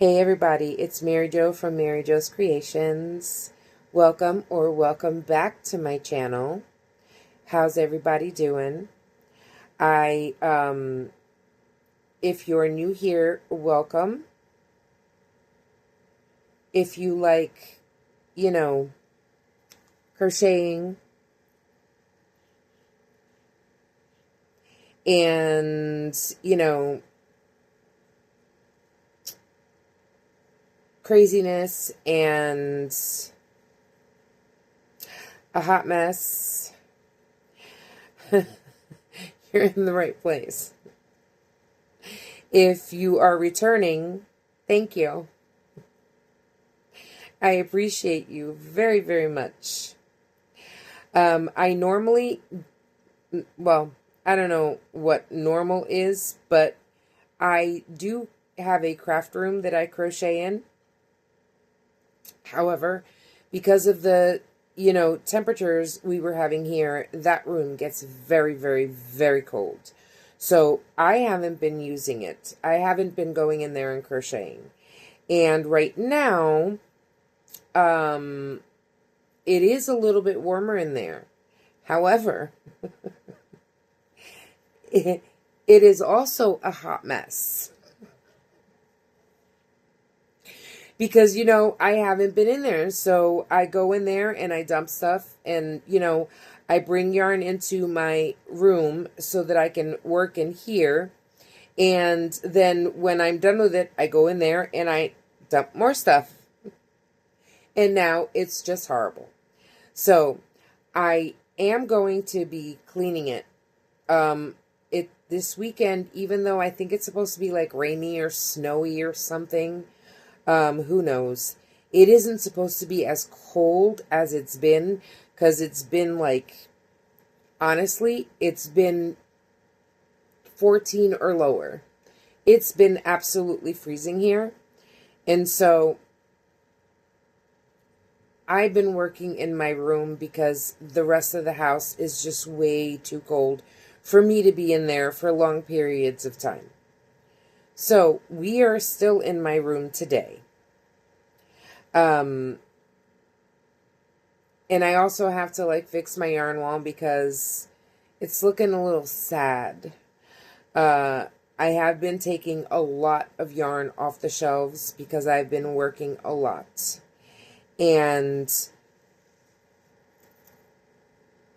Hey everybody, it's Mary Jo from MaryjoesCreations. Welcome back to my channel. How's everybody doing? If you're new here, welcome. If you like, crocheting and, craziness and a hot mess, you're in the right place. If you are returning, thank you. I appreciate you very, very much. I normally, well, I don't know what normal is, but I do have a craft room that I crochet in. However, because of the, temperatures we were having here, that room gets very, very, very cold. So I haven't been using it. I haven't been going in there and crocheting. And right now, it is a little bit warmer in there. However, it is also a hot mess. Because, I haven't been in there. So I go in there and I dump stuff and, I bring yarn into my room so that I can work in here. And then when I'm done with it, I go in there and I dump more stuff. And now it's just horrible. So I am going to be cleaning it. This weekend, even though I think it's supposed to be like rainy or snowy or something, who knows? It isn't supposed to be as cold as it's been, because it's been like, honestly, it's been 14 or lower. It's been absolutely freezing here. And so I've been working in my room because the rest of the house is just way too cold for me to be in there for long periods of time. So we are still in my room today. And I also have to fix my yarn wall because it's looking a little sad. I have been taking a lot of yarn off the shelves because I've been working a lot. And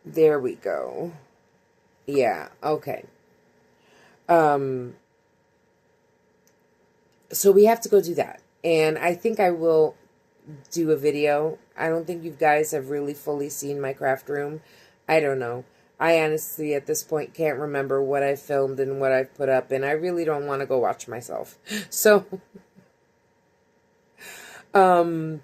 there we go. Yeah, okay. So we have to go do that. And I think I will do a video. I don't think you guys have really fully seen my craft room. I don't know. I honestly, at this point, can't remember what I filmed and what I've put up. And I really don't want to go watch myself. So, that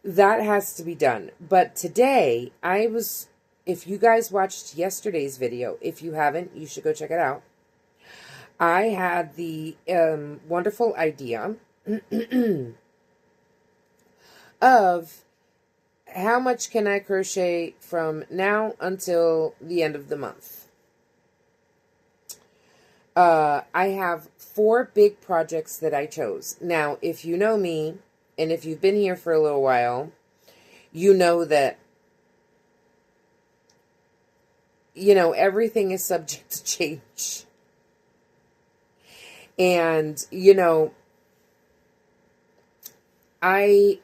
has to be done. But today, if you guys watched yesterday's video, if you haven't, you should go check it out. I had the wonderful idea of how much can I crochet from now until the end of the month. I have 4 big projects that I chose. Now, if you know me, and if you've been here for a little while, you know that, everything is subject to change. And, I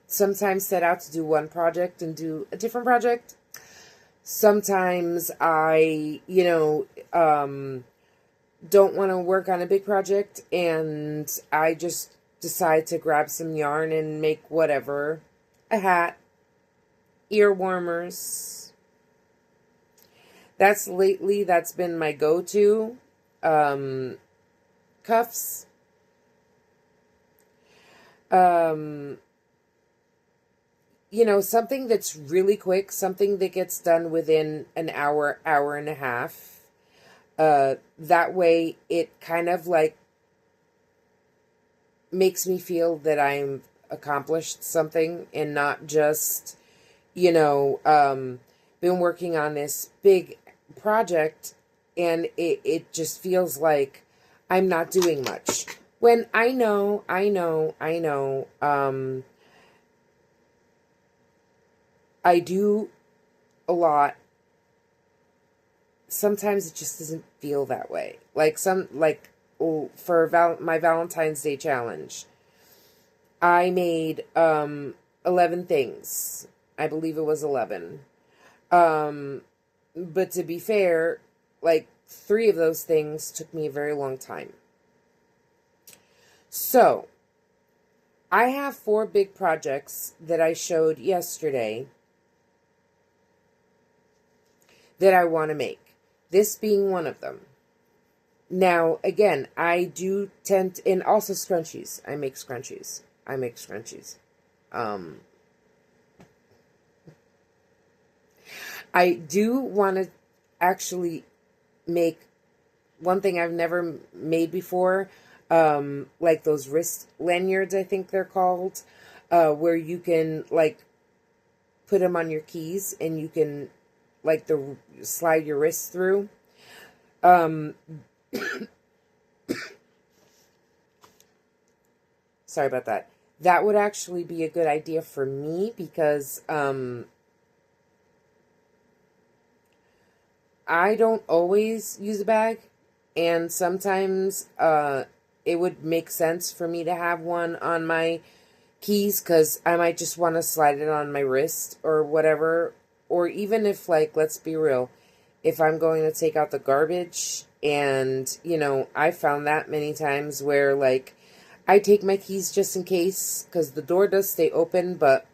sometimes set out to do one project and do a different project. Sometimes I, don't want to work on a big project and I just decide to grab some yarn and make whatever. A hat, ear warmers. That's been my go-to. Cuffs. Something that's really quick, something that gets done within an hour, hour and a half. That way it kind of makes me feel that I'm accomplished something and not just, been working on this big project and it just feels like I'm not doing much. when I do a lot, sometimes it just doesn't feel that way. For my Valentine's Day challenge, I made 11 things. I believe it was 11. But to be fair, like 3 of those things took me a very long time. So, I have 4 big projects that I showed yesterday that I want to make. This being one of them. Now, again, I do tend to, and also scrunchies. I make scrunchies. I do want to actually make one thing I've never made before, like those wrist lanyards, I think they're called, where you can, like, put them on your keys and you can, like, slide your wrists through. Sorry about that. That would actually be a good idea for me because I don't always use a bag, and sometimes it would make sense for me to have one on my keys because I might just want to slide it on my wrist or whatever. Or even if, like, let's be real, if I'm going to take out the garbage, and, you know, I found that many times where, like, I take my keys just in case because the door does stay open, but,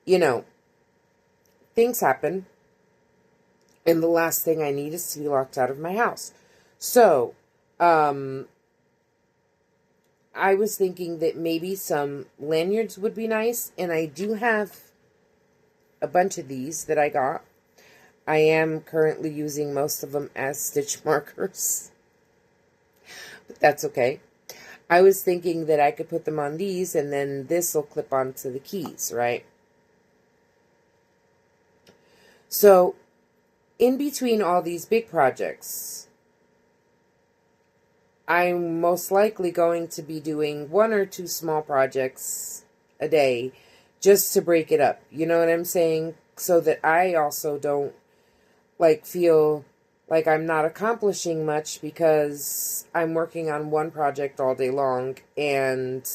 you know, things happen. And the last thing I need is to be locked out of my house. So, I was thinking that maybe some lanyards would be nice. And I do have a bunch of these that I got. I am currently using most of them as stitch markers. But that's okay. I was thinking that I could put them on these and then this will clip onto the keys, right? So, in between all these big projects, I'm most likely going to be doing 1 or 2 small projects a day just to break it up. You know what I'm saying? So that I also don't, like, feel like I'm not accomplishing much because I'm working on one project all day long. And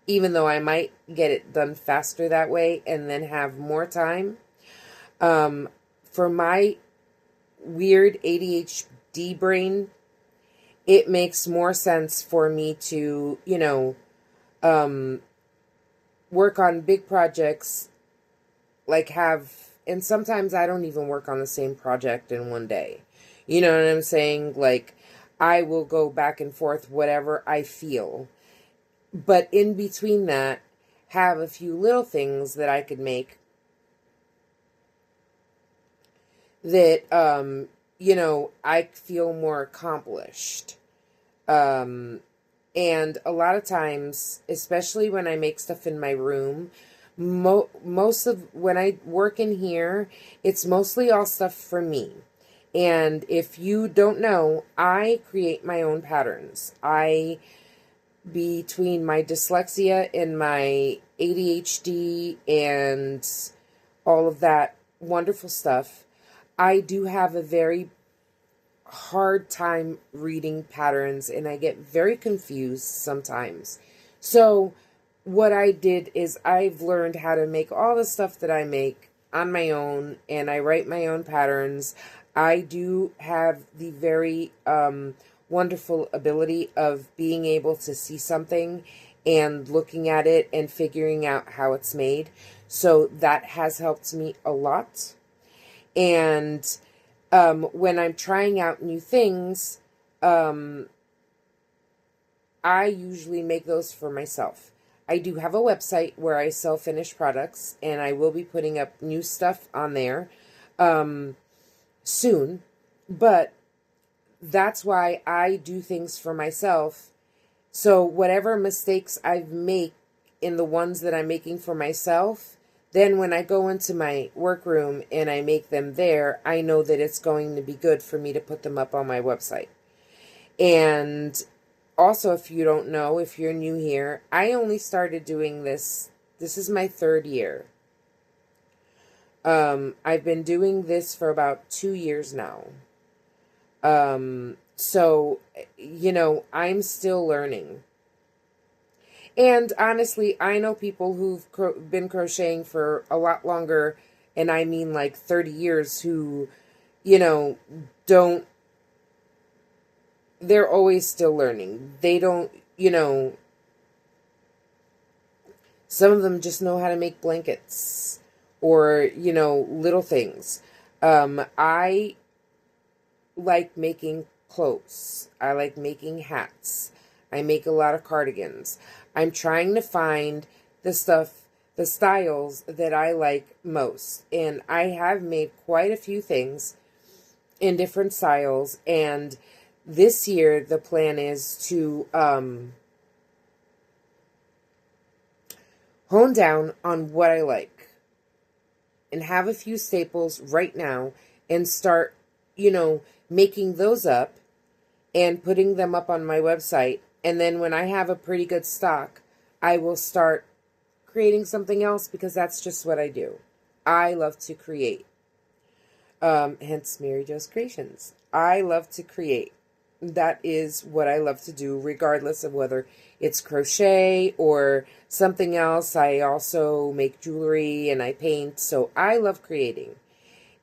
even though I might get it done faster that way and then have more time, for my weird ADHD brain, it makes more sense for me to, you know, work on big projects, like and sometimes I don't even work on the same project in one day. You know what I'm saying? Like, I will go back and forth, whatever I feel. But in between that, have a few little things that I could make that, you know, I feel more accomplished. And a lot of times, especially when I make stuff in my room, most of when I work in here, it's mostly all stuff for me. And if you don't know, I create my own patterns. Between my dyslexia and my ADHD and all of that wonderful stuff, I do have a very hard time reading patterns and I get very confused sometimes. So what I did is I've learned how to make all the stuff that I make on my own, and I write my own patterns. I do have the very wonderful ability of being able to see something and looking at it and figuring out how it's made. So that has helped me a lot. And when I'm trying out new things, I usually make those for myself. I do have a website where I sell finished products, and I will be putting up new stuff on there soon. But that's why I do things for myself. So whatever mistakes I've made in the ones that I'm making for myself, then when I go into my workroom and I make them there, I know that it's going to be good for me to put them up on my website. And Also, if you don't know, if you're new here, I only started doing this. This is my 3rd year. I've been doing this for about 2 years now. So, I'm still learning. And honestly, I know people who've been crocheting for a lot longer, and I mean like 30 years, who, you know, don't, they're always still learning. They don't, some of them just know how to make blankets or, little things. I like making clothes. I like making hats. I make a lot of cardigans. I'm trying to find the styles that I like most. And I have made quite a few things in different styles. And this year, the plan is to hone down on what I like and have a few staples right now and start, making those up and putting them up on my website. And then when I have a pretty good stock, I will start creating something else, because that's just what I do. I love to create. Hence MaryjoesCreations. I love to create. That is what I love to do, regardless of whether it's crochet or something else. I also make jewelry and I paint, so I love creating.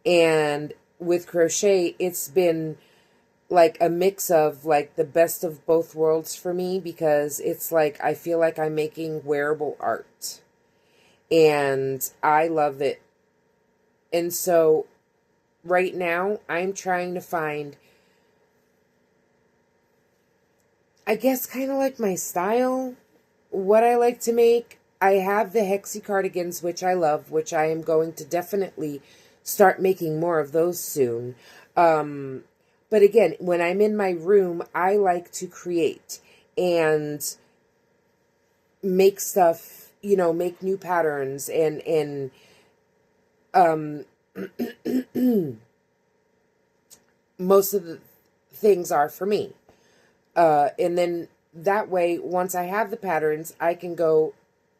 And with crochet, it's been like a mix of like the best of both worlds for me, because it's like I feel like I'm making wearable art. And I love it. And so right now I'm trying to find, I guess, kind of like my style, what I like to make. I have the hexie cardigans, which I love, which I am going to definitely start making more of those soon. But again, when I'm in my room, I like to create and make stuff, make new patterns, and most of the things are for me. And then that way, once I have the patterns, I can go,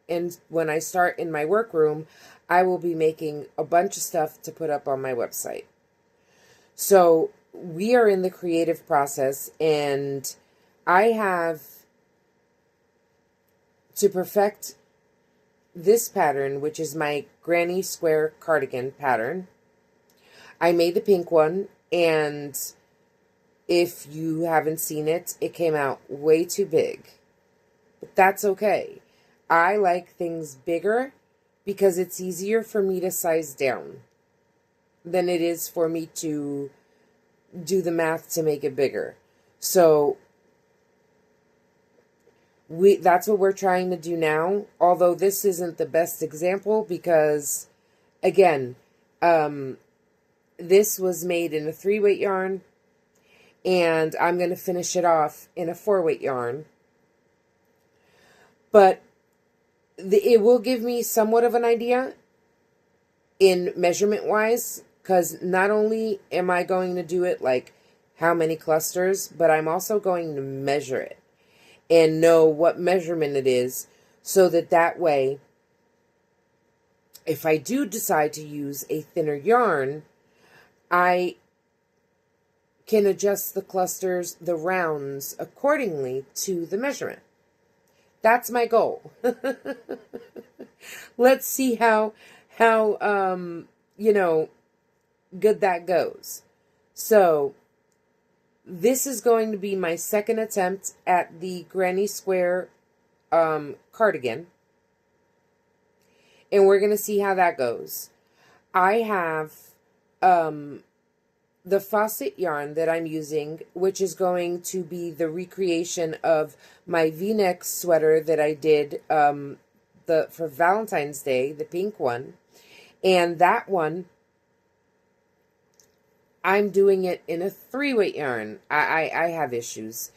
and when I start in my workroom, I will be making a bunch of stuff to put up on my website. So we are in the creative process, and I have to perfect this pattern, which is my granny square cardigan pattern. I made the pink one, and if you haven't seen it, it came out way too big. But that's okay. I like things bigger because it's easier for me to size down than it is for me to do the math to make it bigger. So that's what we're trying to do now. Although this isn't the best example, because again, this was made in a 3-weight yarn, and I'm going to finish it off in a 4-weight yarn. But it will give me somewhat of an idea in measurement wise, because not only am I going to do it like how many clusters, but I'm also going to measure it and know what measurement it is, so that way, if I do decide to use a thinner yarn, I can adjust the clusters, the rounds, accordingly to the measurement. That's my goal. Let's see how good that goes. So this is going to be my second attempt at the granny square cardigan, and we're going to see how that goes. I have the faucet yarn that I'm using, which is going to be the recreation of my V-neck sweater that I did for Valentine's Day, the pink one. And that one, I'm doing it in a 3-weight yarn. I have issues.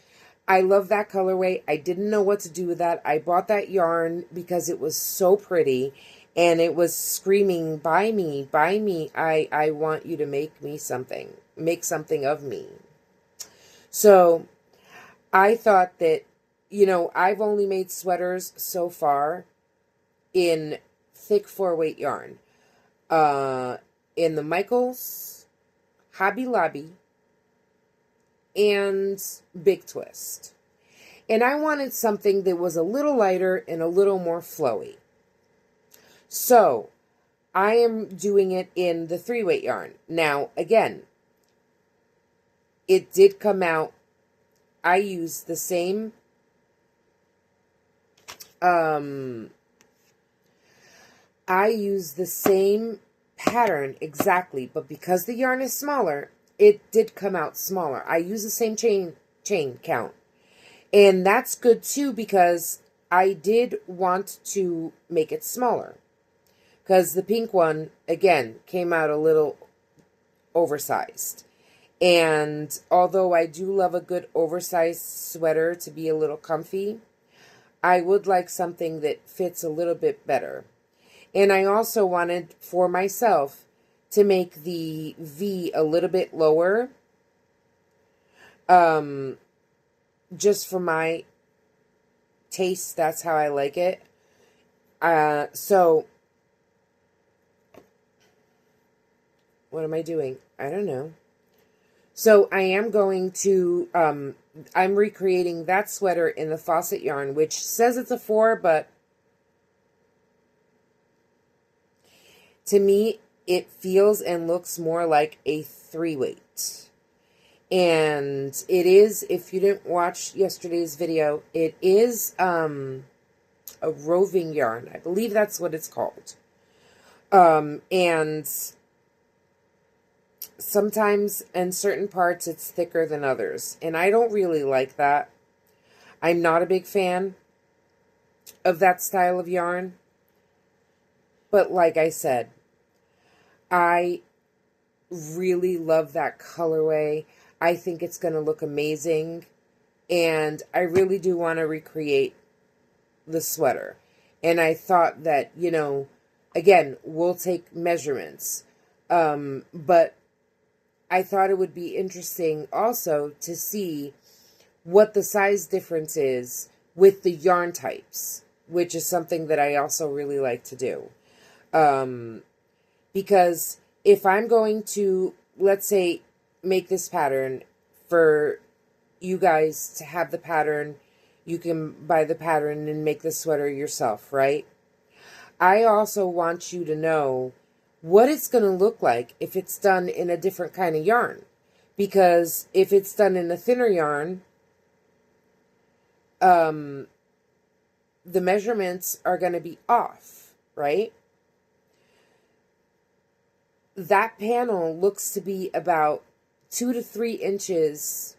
I love that colorway. I didn't know what to do with that. I bought that yarn because it was so pretty, and it was screaming, buy me, buy me. I want you to make me something. Make something of me. So I thought that, I've only made sweaters so far in thick 4-weight yarn. In the Michaels, Hobby Lobby, and Big Twist. And I wanted something that was a little lighter and a little more flowy. So, I am doing it in the 3-weight yarn. Now, again, it did come out. I used the same pattern exactly, but because the yarn is smaller, it did come out smaller. I use the same chain count. And that's good too, because I did want to make it smaller. Because the pink one, again, came out a little oversized. And although I do love a good oversized sweater to be a little comfy, I would like something that fits a little bit better. And I also wanted for myself to make the V a little bit lower. Just for my taste, that's how I like it. So, what am I doing? I don't know. So, I am going to, I'm recreating that sweater in the faucet yarn, which says it's a 4, but to me, it feels and looks more like a 3-weight. And it is, if you didn't watch yesterday's video, it is a roving yarn. I believe that's what it's called. And sometimes in certain parts it's thicker than others. And I don't really like that. I'm not a big fan of that style of yarn. But like I said, I really love that colorway. I think it's going to look amazing, and I really do want to recreate the sweater. And I thought that, again, we'll take measurements, but I thought it would be interesting also to see what the size difference is with the yarn types, which is something that I also really like to do. Because if I'm going to, let's say, make this pattern for you guys to have the pattern, you can buy the pattern and make the sweater yourself, right? I also want you to know what it's going to look like if it's done in a different kind of yarn. Because if it's done in a thinner yarn, the measurements are going to be off, right? That panel looks to be about 2 to 3 inches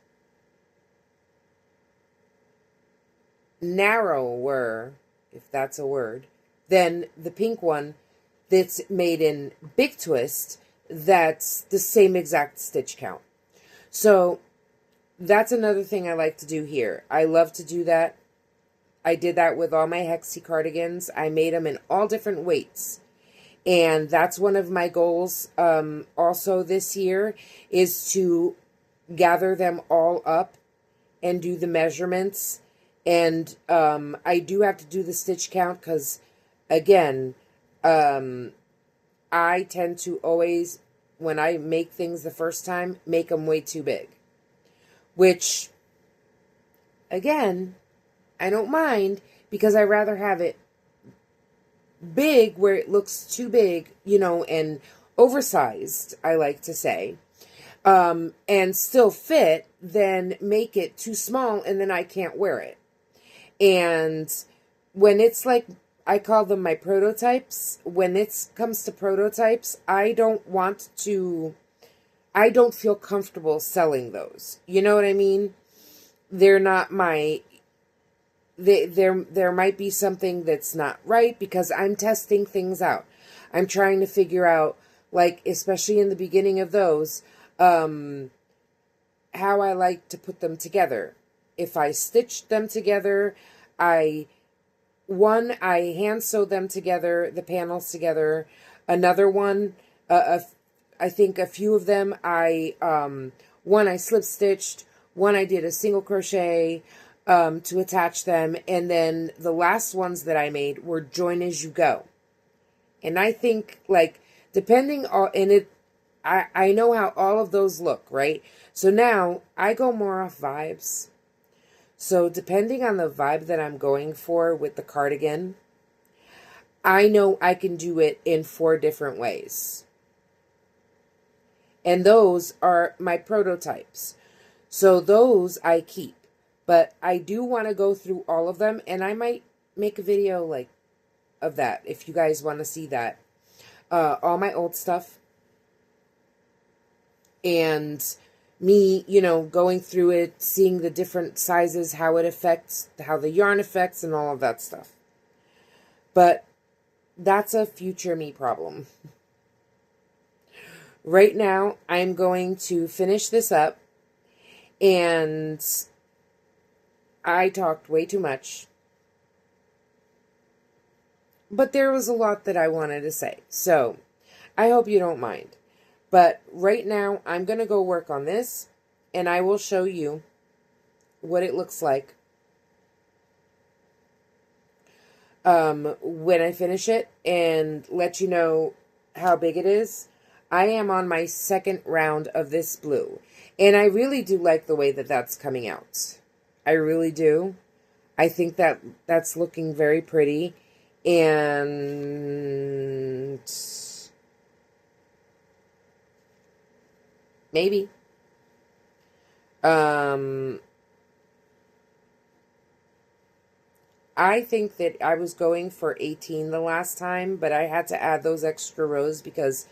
narrower, if that's a word, than the pink one that's made in Big Twist, that's the same exact stitch count. So that's another thing I like to do here. I love to do that. I did that with all my Hexie cardigans. I made them in all different weights. And that's one of my goals also this year, is to gather them all up and do the measurements. And I do have to do the stitch count because, again, I tend to always, when I make things the first time, make them way too big. Which, again, I don't mind, because I rather have it big where it looks too big, and oversized, I like to say, and still fit, than make it too small and then I can't wear it. And when it's like, I call them my prototypes, when it comes to prototypes, I don't feel comfortable selling those. You know what I mean? They're not my... There might be something that's not right, because I'm testing things out. I'm trying to figure out, like, especially in the beginning of those, how I like to put them together. If I stitch them together, I hand sew them together, the panels together. Another one, I think a few of them, one I slip stitched, one I did a single crochet to attach them, and then the last ones that I made were join as you go. And I think, like, depending on, and it, I know how all of those look, right? So now I go more off vibes. So depending on the vibe that I'm going for with the cardigan, I know I can do it in 4 different ways. And those are my prototypes. So those I keep. But I do want to go through all of them, and I might make a video like of that if you guys want to see that. All my old stuff. And me, you know, going through it, seeing the different sizes, how it affects, how the yarn affects, and all of that stuff. But that's a future me problem. Right now, I'm going to finish this up, and I talked way too much. But there was a lot that I wanted to say, so I hope you don't mind. But right now, I'm going to go work on this, and I will show you what it looks like when I finish it, and let you know how big it is. I am on my 2nd round of this blue, and I really do like the way that that's coming out. I really do. I think that that's looking very pretty, and maybe. I think that I was going for 18 the last time, but I had to add those extra rows because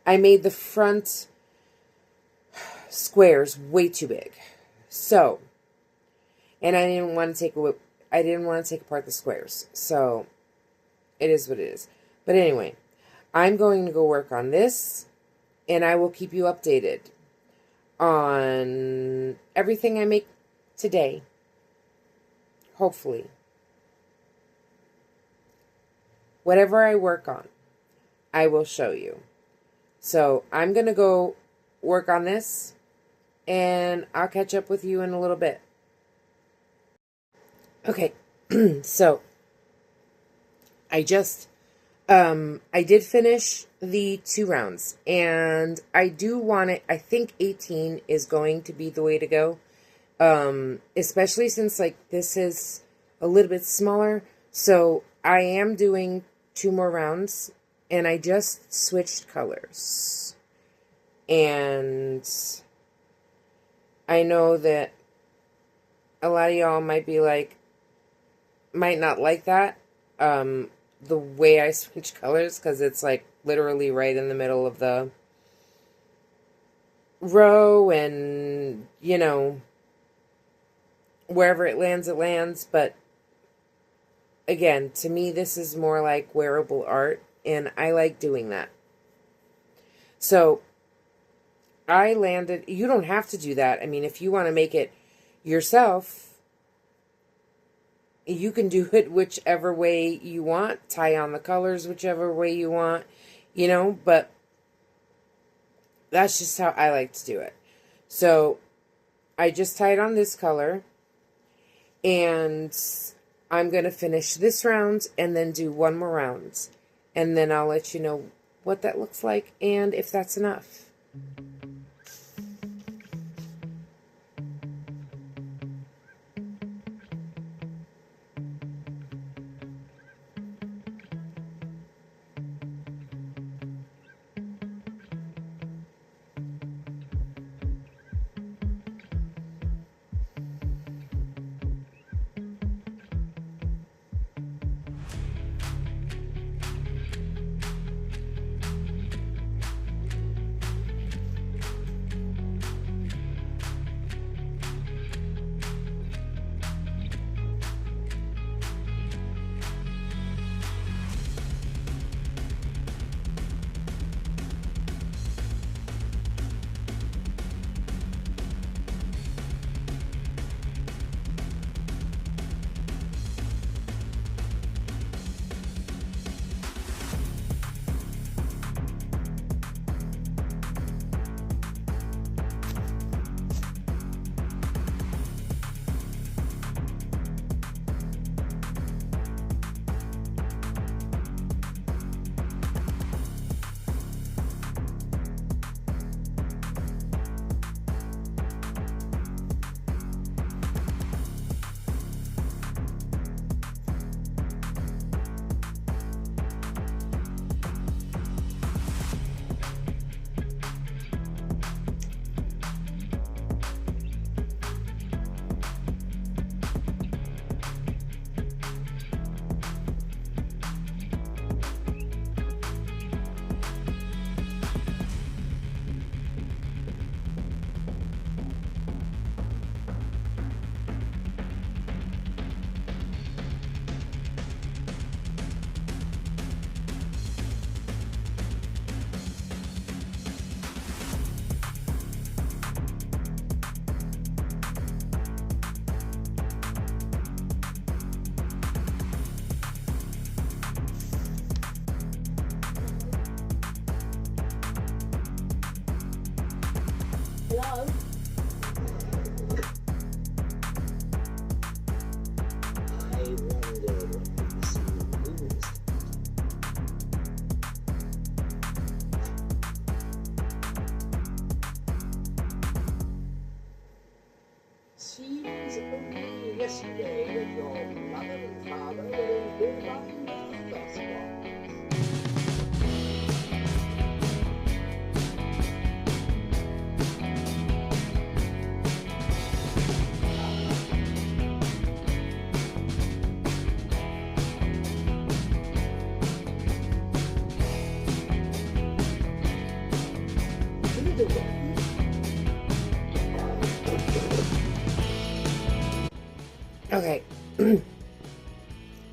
I made the front squares way too big. So, and I didn't want to take apart the squares. So, it is what it is. But anyway, I'm going to go work on this, and I will keep you updated on everything I make today. Hopefully. Whatever I work on, I will show you. So I'm going to go work on this, and I'll catch up with you in a little bit. Okay, so I just, I did finish the 2 rounds, and I do want it, I think 18 is going to be the way to go, especially since, like, this is a little bit smaller, so I am doing 2 more rounds, and I just switched colors, and I know that a lot of y'all might be like, might not like that, the way I switch colors, because it's like literally right in the middle of the row, and you know, wherever it lands, but again, to me this is more like wearable art, and I like doing that. So I landed, you don't have to do that. I mean, if you want to make it yourself, you can do it whichever way you want, tie on the colors whichever way you want, you know, but that's just how I like to do it. So I just tied on this color, and I'm going to finish this round and then do 1 more round, and then I'll let you know what that looks like and if that's enough.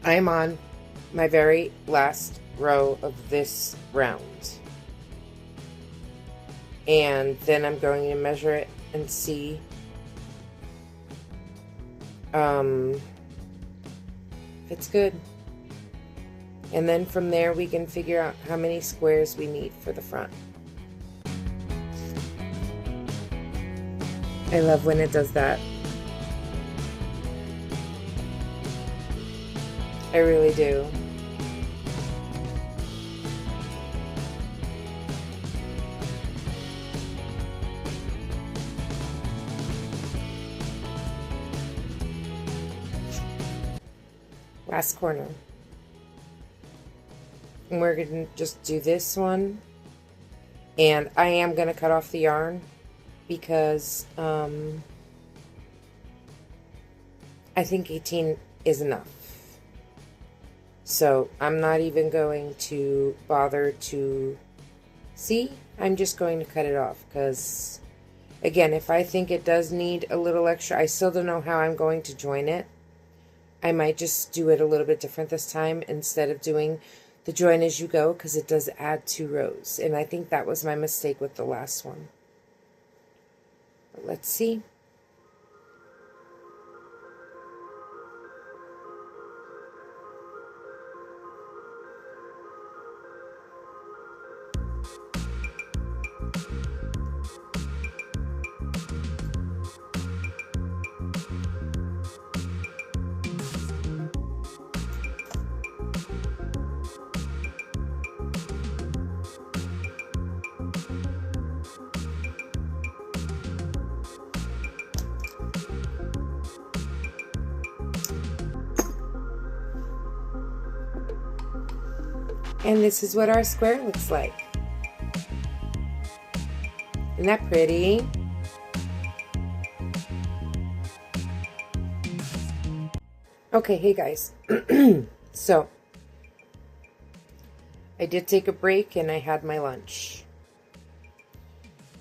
I'm on my very last row of this round. And then I'm going to measure it and see if it's good. And then from there we can figure out how many squares we need for the front. I love when it does that. I really do. Last corner. And we're going to just do this one. And I am going to cut off the yarn because I think 18 is enough. So I'm not even going to bother to see. I'm just going to cut it off because, again, if I think it does need a little extra, I still don't know how I'm going to join it. I might just do it a little bit different this time instead of doing the join as you go, because it does add 2 rows. And I think that was my mistake with the last one. But let's see. And this is what our square looks like. Isn't that pretty? Okay, hey guys. So, I did take a break and I had my lunch.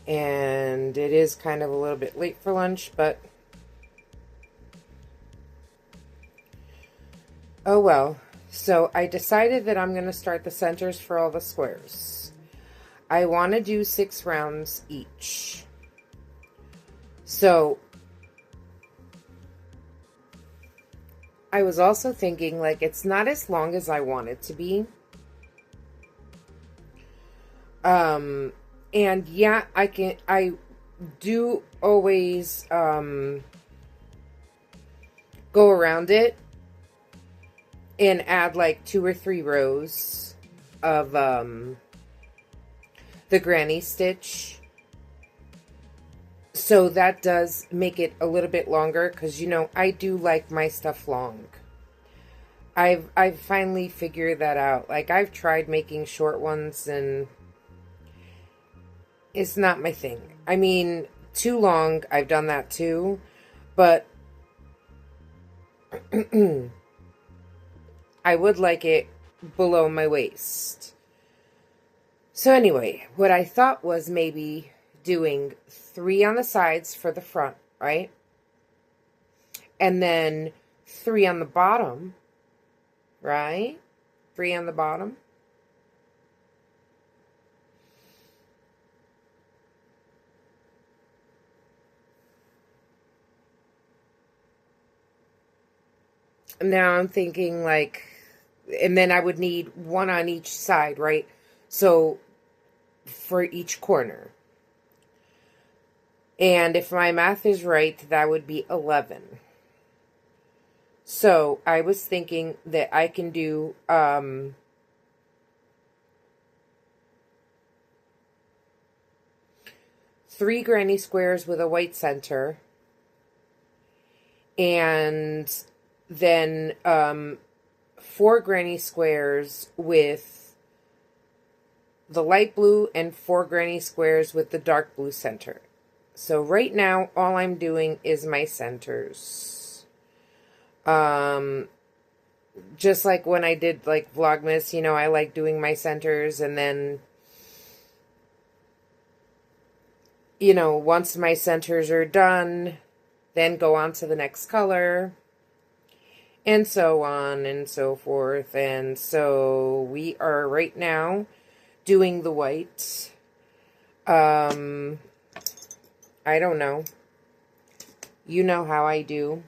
And it is kind of a little bit late for lunch, but oh well. So I decided that I'm going to start the centers for all the squares. I want to do 6 rounds each. So I was also thinking, like, it's not as long as I want it to be. And yeah, I do always go around it and add like 2 or 3 rows of the granny stitch. So that does make it a little bit longer because, you know, I do like my stuff long. I've finally figured that out. Like, I've tried making short ones and it's not my thing. I mean, too long, I've done that too, but I would like it below my waist. So anyway, what I thought was maybe doing 3 on the sides for the front, right? And then 3 on the bottom, right? 3 on the bottom. Now I'm thinking like, and then I would need 1 on each side, right? So for each corner. And if my math is right, that would be 11. So I was thinking that I can do 3 granny squares with a white center, and then 4 granny squares with the light blue and 4 granny squares with the dark blue center. So right now, all I'm doing is my centers. Just like when I did like Vlogmas, you know, I like doing my centers, and then, you know, once my centers are done, then go on to the next color. and so on and so forth. And so we are right now doing the white. I don't know. You know how I do.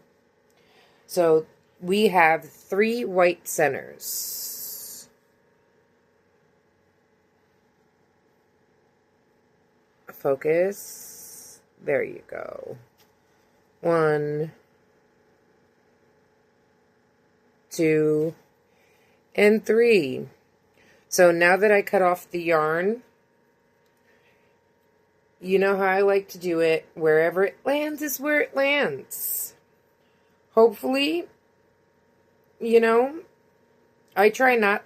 So we have 3 white centers. Focus. There you go. 1, 2, and 3. So now that I cut off the yarn, you know how I like to do it. Wherever it lands is where it lands. Hopefully, you know, I try not,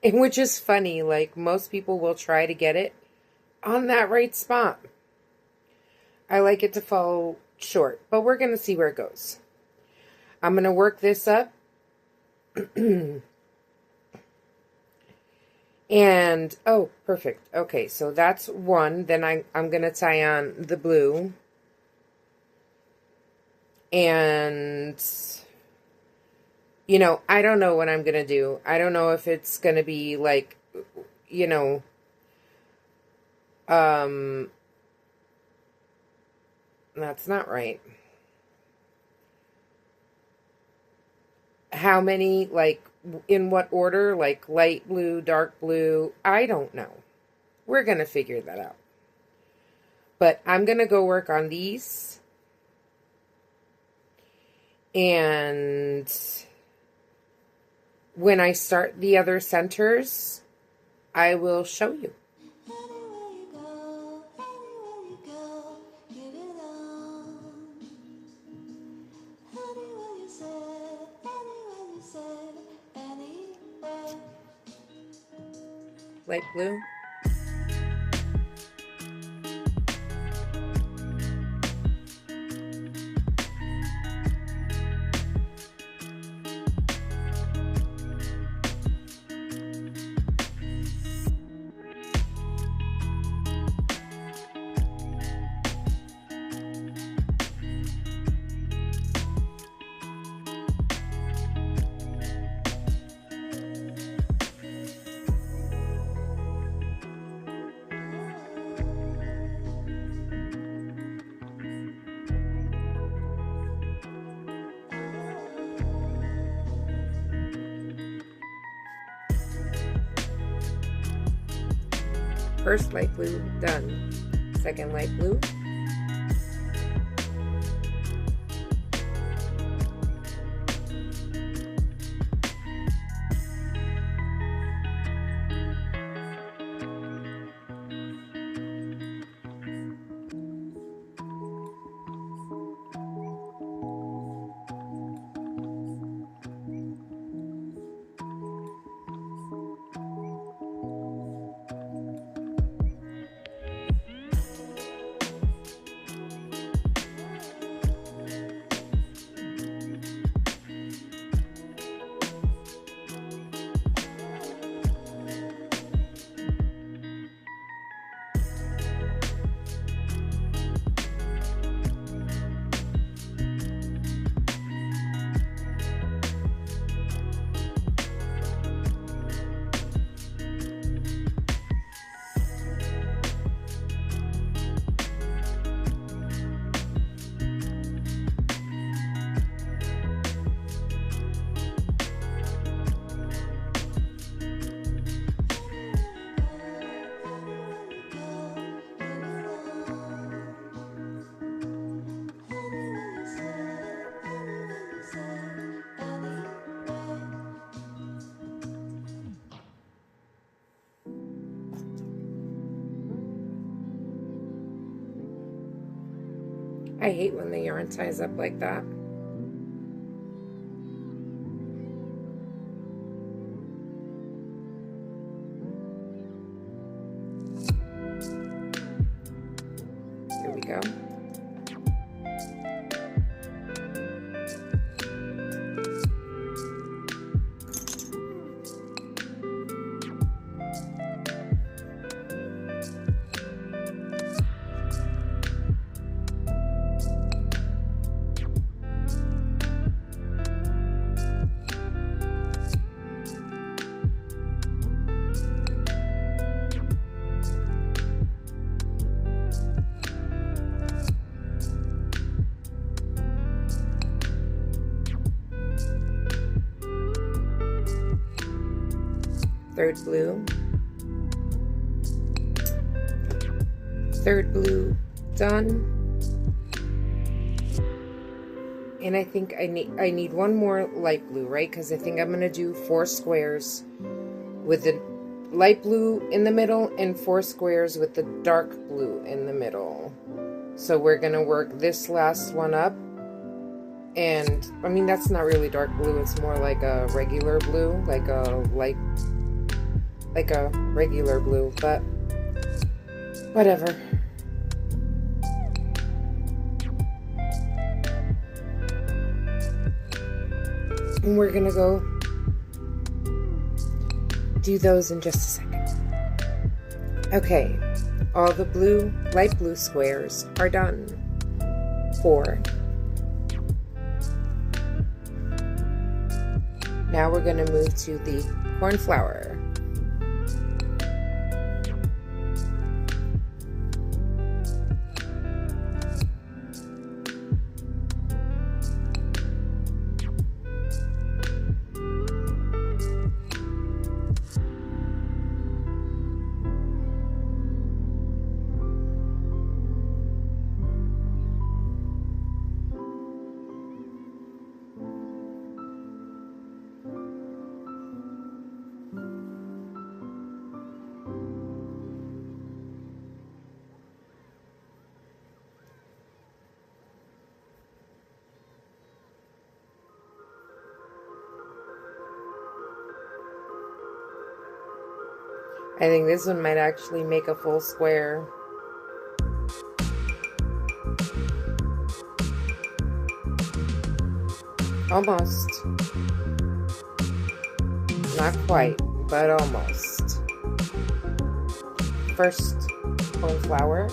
and which is funny, like most people will try to get it on that right spot. I like it to fall short, but we're going to see where it goes. I'm going to work this up. And, oh, perfect. Okay, so that's 1. Then I'm going to tie on the blue. And, you know, I don't know what I'm going to do. I don't know if it's going to be like, you know, that's not right. How many, like, in what order? Like light blue, dark blue? I don't know. We're going to figure that out. But I'm going to go work on these. And when I start the other centers, I will show you. Light blue. First light blue, done. Second light blue. I hate when the yarn ties up like that. Here we go. third blue, third blue, done. And I think I need one more light blue, right? Because I think I'm going to do 4 squares with the light blue in the middle and 4 squares with the dark blue in the middle. So we're going to work this last one up. And, I mean, that's not really dark blue. It's more like a regular blue, like a regular blue, but whatever. And we're gonna go do those in just a second. Okay, all the blue, light blue squares are done. 4. Now we're gonna move to the cornflower. I think this one might actually make a full square. Almost. Not quite, but almost. First cornflower.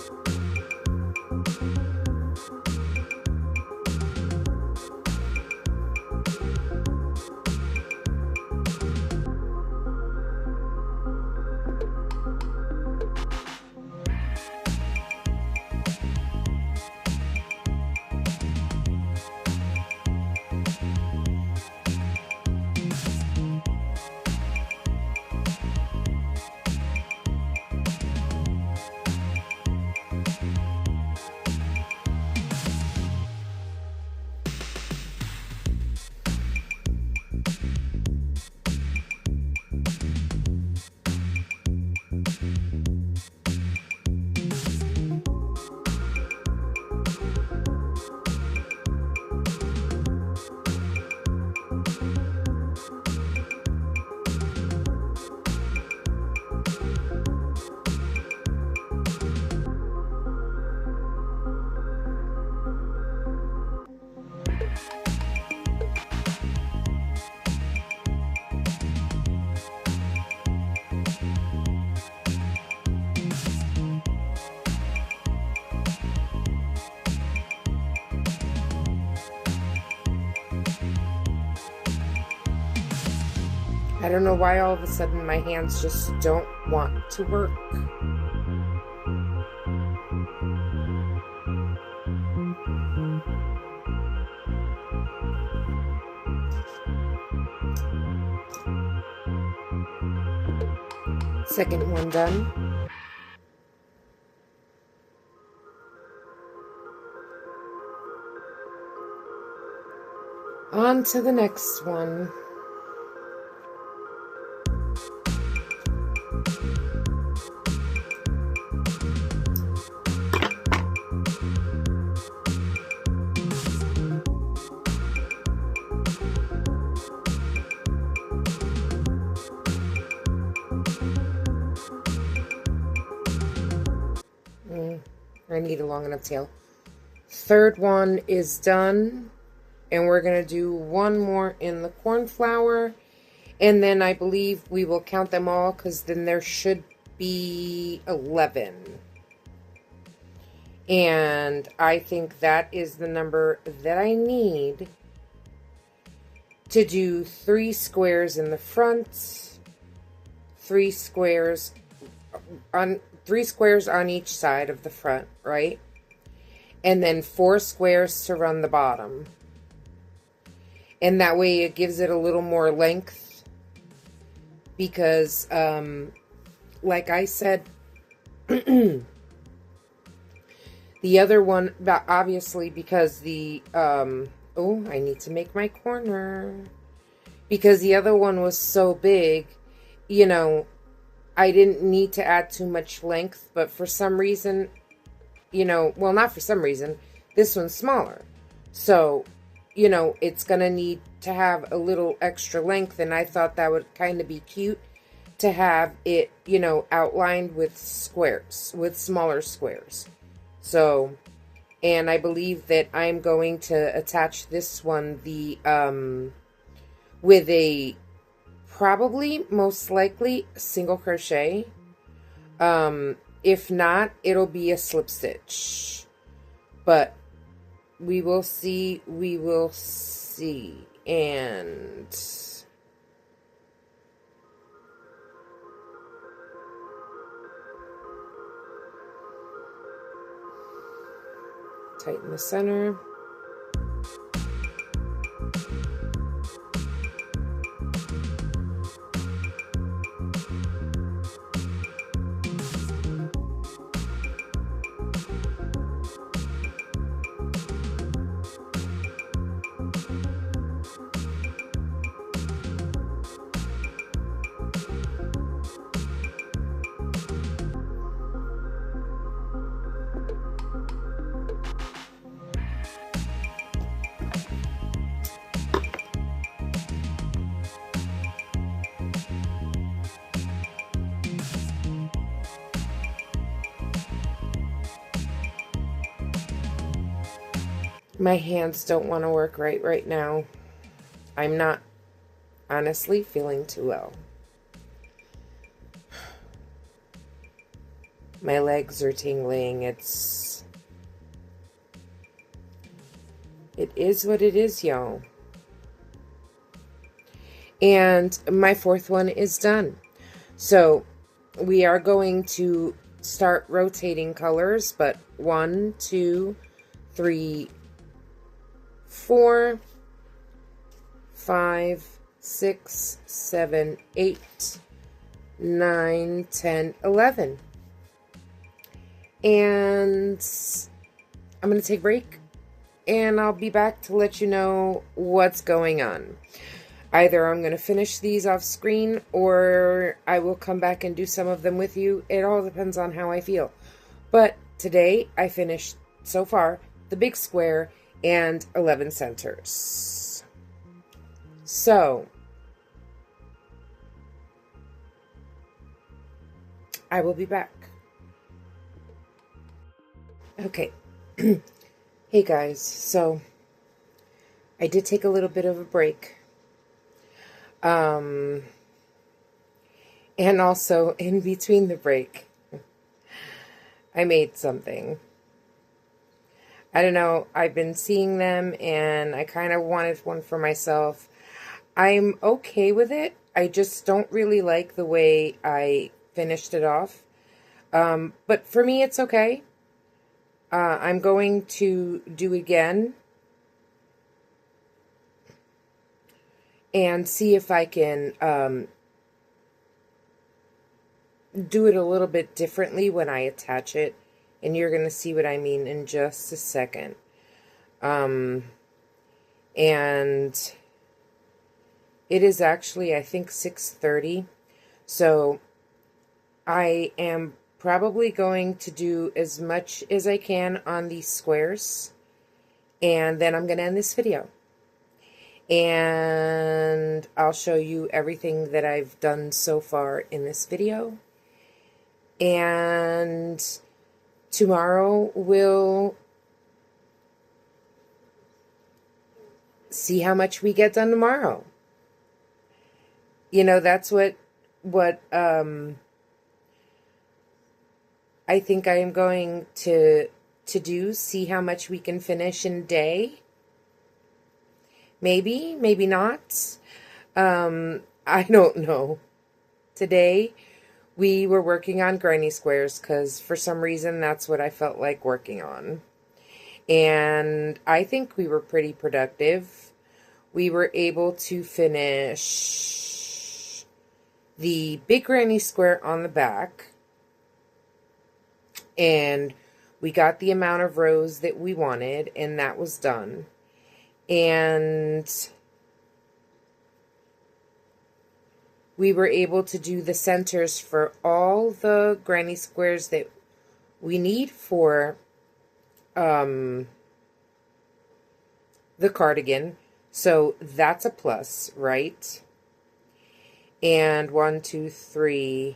I don't know why all of a sudden my hands just don't want to work. Second one done. On to the next one. I need a long enough tail. Third one is done. And we're going to do one more in the cornflower. And then I believe we will count them all because then there should be 11. And I think that is the number that I need to do 3 squares in the front, 3 squares on each side of the front, right? And then 4 squares to run the bottom. And that way it gives it a little more length because, like I said, the other one, obviously, because oh, I need to make my corner. Because the other one was so big, you know, I didn't need to add too much length, but for some reason, well, not for some reason, this one's smaller. So, it's going to need to have a little extra length, and I thought that would kind of be cute to have it, outlined with squares, with smaller squares. So, and I believe that I'm going to attach this one with a probably most likely single crochet. If not, it'll be a slip stitch. But we will see, and tighten the center. My hands don't want to work right now. I'm not honestly feeling too well. My legs are tingling. It is what it is, y'all. And my fourth one is done. So we are going to start rotating colors, but 1, 2, 3, 4, 5, 6, 7, 8, 9, 10, 11. And I'm going to take a break, and I'll be back to let you know what's going on. Either I'm going to finish these off screen, or I will come back and do some of them with you. It all depends on how I feel. But today I finished, so far, the big square and 11 centers. So, I will be back. Okay. Hey guys, so I did take a little bit of a break. And also in between the break, I made something. I don't know, I've been seeing them and I kind of wanted one for myself. I'm okay with it. I just don't really like the way I finished it off. But for me, it's okay. I'm going to do it again and see if I can do it a little bit differently when I attach it. And you're going to see what I mean in just a second. And it is actually, I think, 6:30. So I am probably going to do as much as I can on these squares. And then I'm going to end this video. And I'll show you everything that I've done so far in this video. And tomorrow we'll see how much we get done tomorrow. You know, that's what I think I am going to do. See how much we can finish in a day. Maybe, maybe not. I don't know. Today we were working on granny squares because for some reason that's what I felt like working on. And I think we were pretty productive. We were able to finish the big granny square on the back, and we got the amount of rows that we wanted, and that was done. And we were able to do the centers for all the granny squares that we need for the cardigan. So that's a plus, right? And 1, 2, 3.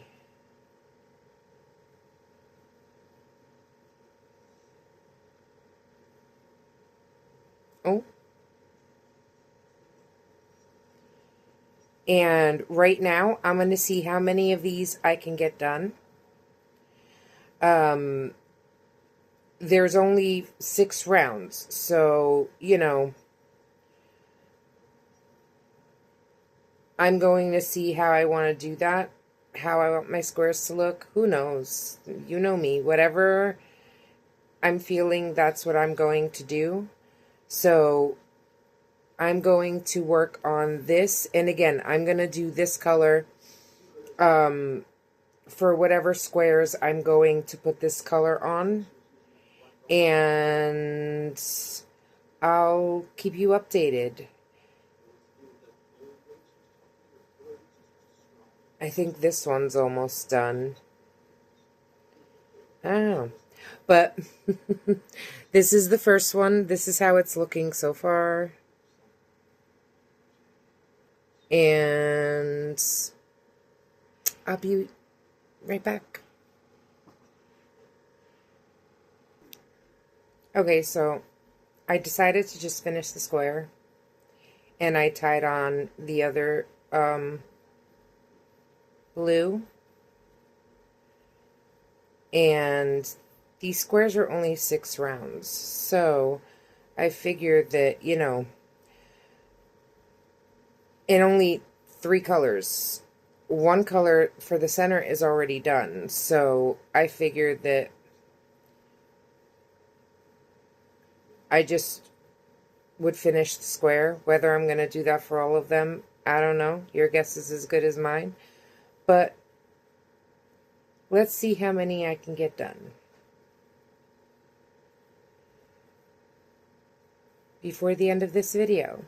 Oh. And right now, I'm going to see how many of these I can get done. There's only 6 rounds, so, you know, I'm going to see how I want to do that, how I want my squares to look. Who knows? You know me. Whatever I'm feeling, that's what I'm going to do. So I'm going to work on this. And again, I'm going to do this color for whatever squares I'm going to put this color on. And I'll keep you updated. I think this one's almost done. I don't know. But this is the first one. This is how it's looking so far. And I'll be right back. Okay, so I decided to just finish the square. And I tied on the other blue. And these squares are only 6 rounds. So I figured that, you know, in only 3 colors, 1 color for the center is already done. So I figured that I just would finish the square. Whether I'm going to do that for all of them, I don't know. Your guess is as good as mine. But let's see how many I can get done before the end of this video.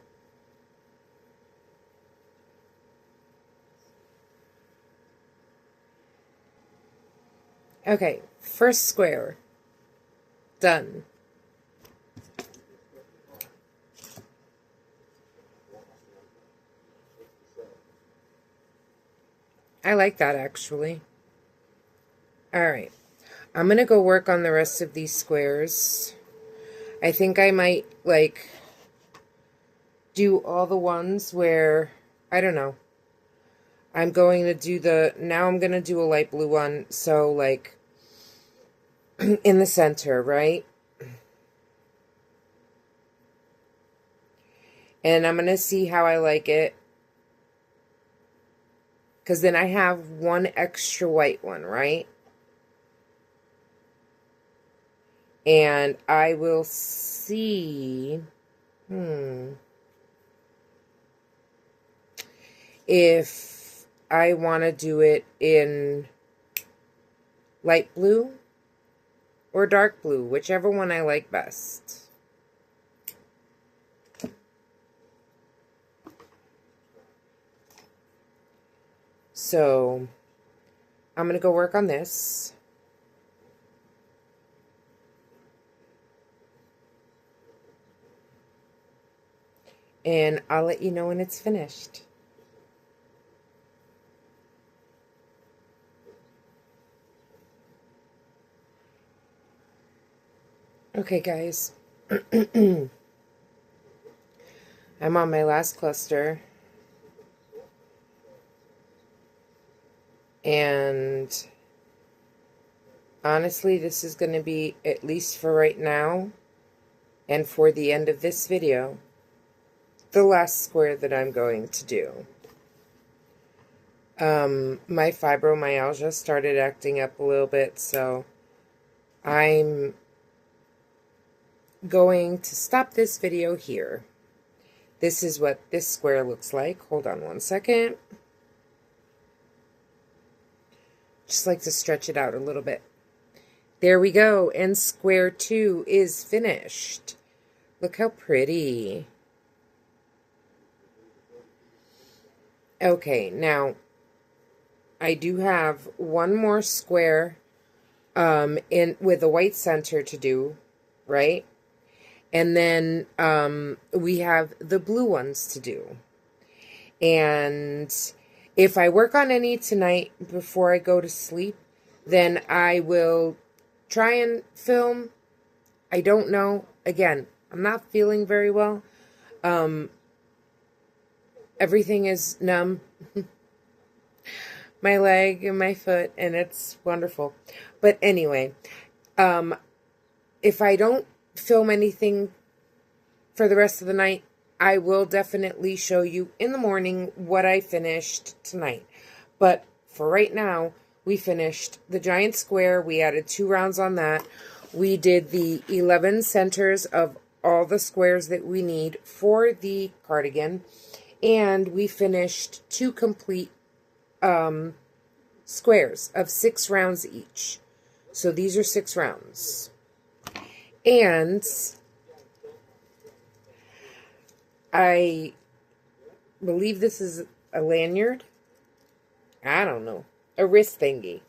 Okay, first square. Done. I like that, actually. Alright, I'm going to go work on the rest of these squares. I think I might, like, do all the ones where, I don't know. I'm going to do now I'm going to do a light blue one, so, like, in the center, right? And I'm going to see how I like it. Because then I have 1 extra white one, right? And I will see if I want to do it in light blue or dark blue, whichever one I like best. So I'm going to go work on this. And I'll let you know when it's finished. Okay, guys. I'm on my last cluster. And honestly, this is going to be, at least for right now, and for the end of this video, the last square that I'm going to do. My fibromyalgia started acting up a little bit, so I'm going to stop this video here. This is what this square looks like. Hold on one second. Just like to stretch it out a little bit. There we go. And square 2 is finished. Look how pretty. Okay, now I do have one more square in with a white center to do, right? And then we have the blue ones to do. And if I work on any tonight before I go to sleep, then I will try and film. I don't know. Again, I'm not feeling very well. Everything is numb. My leg and my foot, and it's wonderful. But anyway, if I don't film anything for the rest of the night, I will definitely show you in the morning what I finished tonight. But for right now, we finished the giant square. We added 2 rounds on that. We did the 11 centers of all the squares that we need for the cardigan. And we finished 2 complete squares of 6 rounds each. So these are 6 rounds. And I believe this is a lanyard. I don't know. A wrist thingy.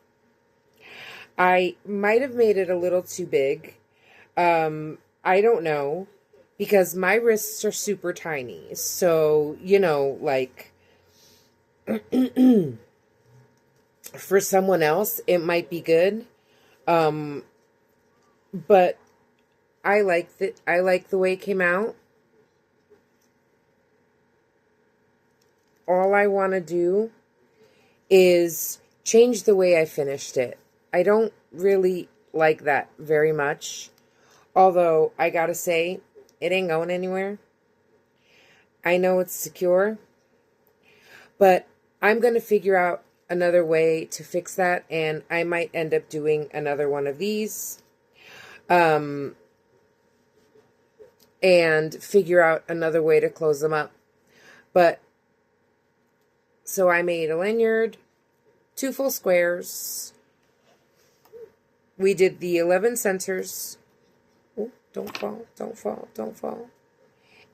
I might have made it a little too big. I don't know. Because my wrists are super tiny. So, you know, like, for someone else, it might be good. But I like the way it came out. All I want to do is change the way I finished it. I don't really like that very much. Although, I gotta say, it ain't going anywhere. I know it's secure. But I'm going to figure out another way to fix that. And I might end up doing another one of these. And figure out another way to close them up. But so I made a lanyard, 2 full squares. We did the 11 centers. Oh, don't fall, don't fall, don't fall.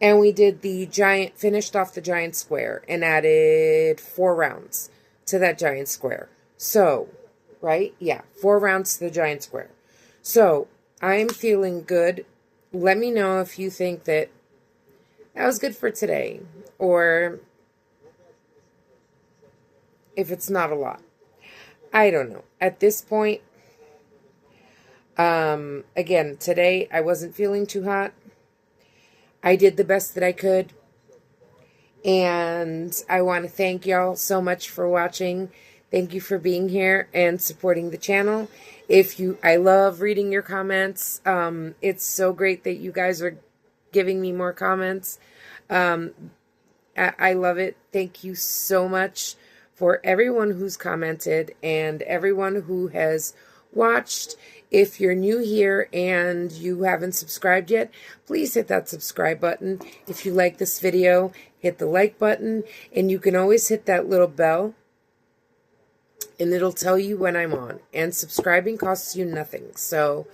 And we did the giant, finished off the giant square and added 4 rounds to that giant square. So, right? Yeah, 4 rounds to the giant square. So, I'm feeling good. Let me know if you think that was good for today. Or if it's not a lot. I don't know. At this point, again, today I wasn't feeling too hot. I did the best that I could. And I want to thank y'all so much for watching. Thank you for being here and supporting the channel. I love reading your comments. It's so great that you guys are giving me more comments. I love it. Thank you so much for everyone who's commented and everyone who has watched. If you're new here and you haven't subscribed yet, please hit that subscribe button. If you like this video, hit the like button, and you can always hit that little bell and it'll tell you when I'm on. And subscribing costs you nothing. So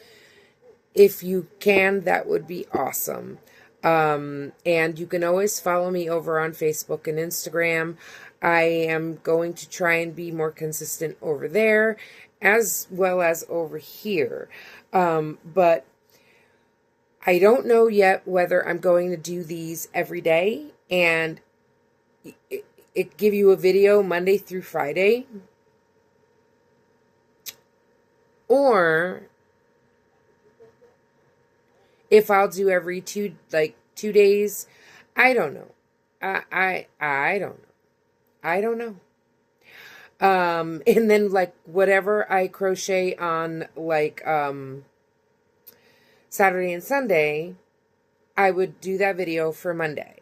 if you can, that would be awesome. And you can always follow me over on Facebook and Instagram. I am going to try and be more consistent over there as well as over here. But I don't know yet whether I'm going to do these every day and it give you a video Monday through Friday. Or if I'll do every 2 days. I don't know. I don't know. I don't know. And then whatever I crochet on Saturday and Sunday, I would do that video for Monday.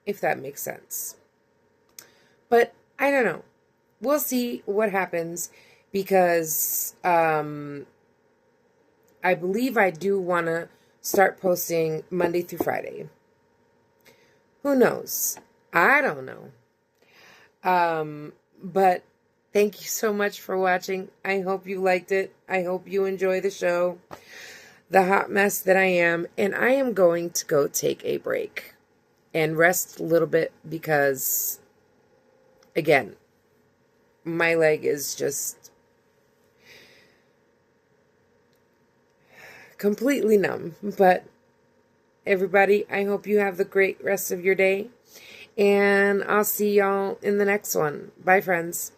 If that makes sense. But I don't know. We'll see what happens because I believe I do want to start posting Monday through Friday. Who knows? I don't know. But thank you so much for watching. I hope you liked it. I hope you enjoy the show. The hot mess that I am. And I am going to go take a break and rest a little bit because, again, my leg is just completely numb. But everybody, I hope you have the great rest of your day. And I'll see y'all in the next one. Bye, friends.